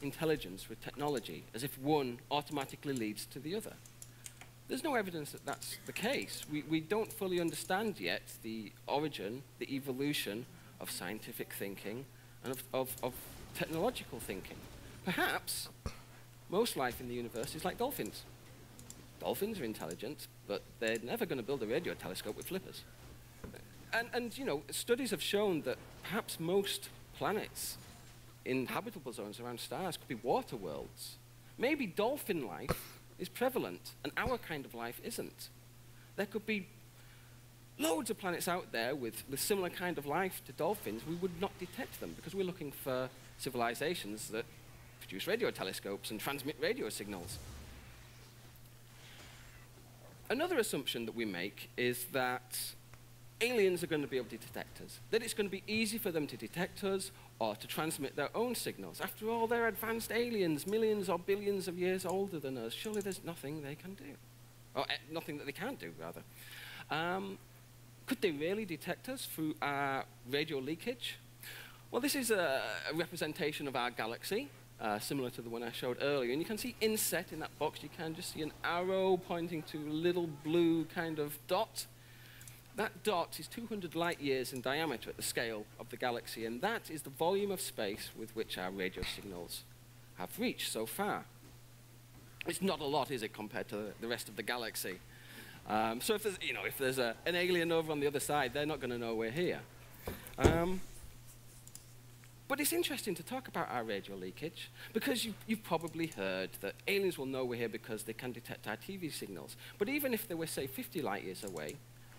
intelligence with technology as if one automatically leads to the other. There's no evidence that that's the case. We don't fully understand yet the origin, the evolution of scientific thinking and of technological thinking. Perhaps most life in the universe is like dolphins. Dolphins are intelligent, but they're never going to build a radio telescope with flippers. And you know, studies have shown that perhaps most planets in habitable zones around stars could be water worlds. Maybe dolphin life is prevalent, and our kind of life isn't. There could be loads of planets out there with similar kind of life to dolphins. We would not detect them because we're looking for civilizations that produce radio telescopes and transmit radio signals. Another assumption that we make is that aliens are going to be able to detect us, that it's going to be easy for them to detect us or to transmit their own signals. After all, they're advanced aliens, millions or billions of years older than us. Surely there's nothing they can do. Or nothing that they can't do, rather. Could they really detect us through our radio leakage? Well, this is a representation of our galaxy, similar to the one I showed earlier. And you can see inset in that box, you can just see an arrow pointing to a little blue kind of dot. That dot is 200 light years in diameter at the scale of the galaxy, and that is the volume of space with which our radio signals have reached so far. It's not a lot, is it, compared to the rest of the galaxy? So if there's, if there's an alien over on the other side, they're not going to know we're here. But it's interesting to talk about our radio leakage, because you've probably heard that aliens will know we're here because they can detect our TV signals. But even if they were, say, 50 light years away,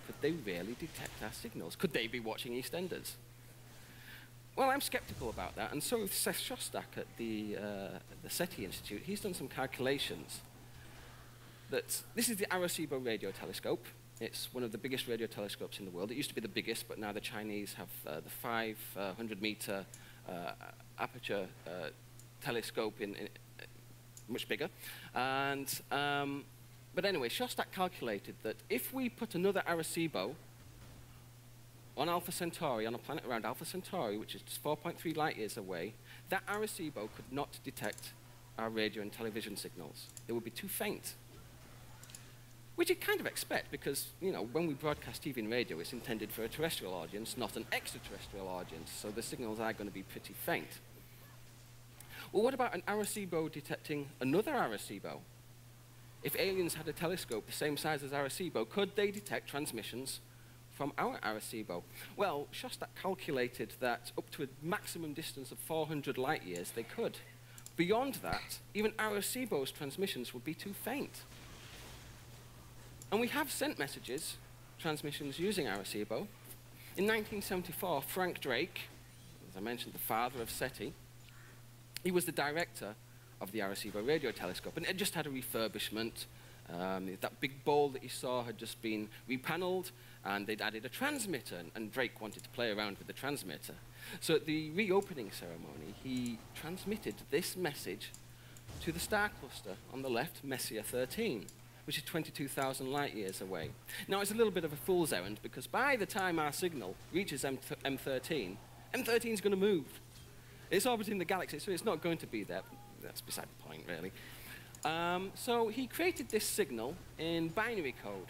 could they really detect our signals? Could they be watching EastEnders? Well, I'm skeptical about that, and so is Seth Shostak at the SETI Institute. He's done some calculations. This is the Arecibo radio telescope. It's one of the biggest radio telescopes in the world. It used to be the biggest, but now the Chinese have the 500-meter aperture telescope much bigger. And but anyway, Shostak calculated that if we put another Arecibo on Alpha Centauri, on a planet around Alpha Centauri, which is just 4.3 light years away, that Arecibo could not detect our radio and television signals. They would be too faint. Which you kind of expect, because when we broadcast TV and radio, it's intended for a terrestrial audience, not an extraterrestrial audience, so the signals are going to be pretty faint. Well, what about an Arecibo detecting another Arecibo? If aliens had a telescope the same size as Arecibo, could they detect transmissions from our Arecibo? Well, Shostak calculated that up to a maximum distance of 400 light years, they could. Beyond that, even Arecibo's transmissions would be too faint. And we have sent messages, transmissions using Arecibo. In 1974, Frank Drake, as I mentioned, the father of SETI, he was the director of the Arecibo radio telescope, and it just had a refurbishment. That big bowl that you saw had just been repaneled, and they'd added a transmitter, and Drake wanted to play around with the transmitter. So at the reopening ceremony, he transmitted this message to the star cluster on the left, Messier 13, which is 22,000 light years away. Now, it's a little bit of a fool's errand, because by the time our signal reaches M13, M13 is going to move. It's orbiting the galaxy, so it's not going to be there. That's beside the point, really. So he created this signal in binary code,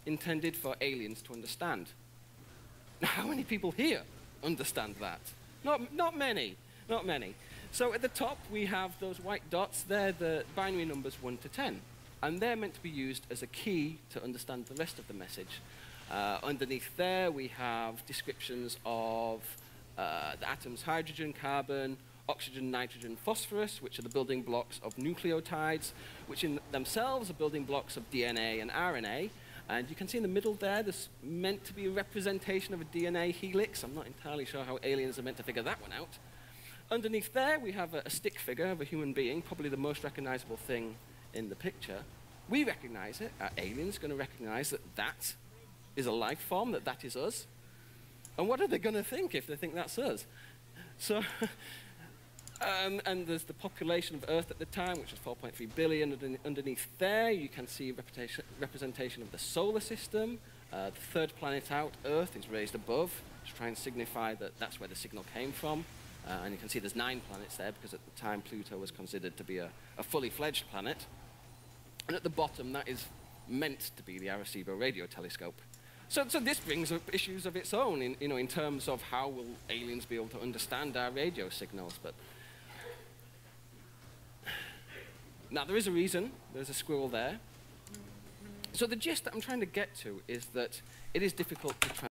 intended for aliens to understand. Now, how many people here understand that? Not many. Not many. So at the top, we have those white dots. They're the binary numbers 1 to 10. And they're meant to be used as a key to understand the rest of the message. Underneath there, we have descriptions of the atoms hydrogen, carbon, oxygen, nitrogen, phosphorus, which are the building blocks of nucleotides, which in themselves are building blocks of DNA and RNA. And you can see in the middle there, there's meant to be a representation of a DNA helix. I'm not entirely sure how aliens are meant to figure that one out. Underneath there, we have a stick figure of a human being, probably the most recognizable thing in the picture. We recognize it. Are aliens going to recognize that that is a life form, that that is us? And what are they going to think if they think that's us? So, and there's the population of Earth at the time, which was 4.3 billion. Underneath there, you can see a representation of the solar system. The third planet out, Earth, is raised above to try and signify that that's where the signal came from. And you can see there's 9 planets there, because at the time Pluto was considered to be a fully fledged planet. And at the bottom, that is meant to be the Arecibo radio telescope. So this brings up issues of its own in terms of how will aliens be able to understand our radio signals. But now there is a reason. There's a squirrel there. So the gist that I'm trying to get to is that it is difficult to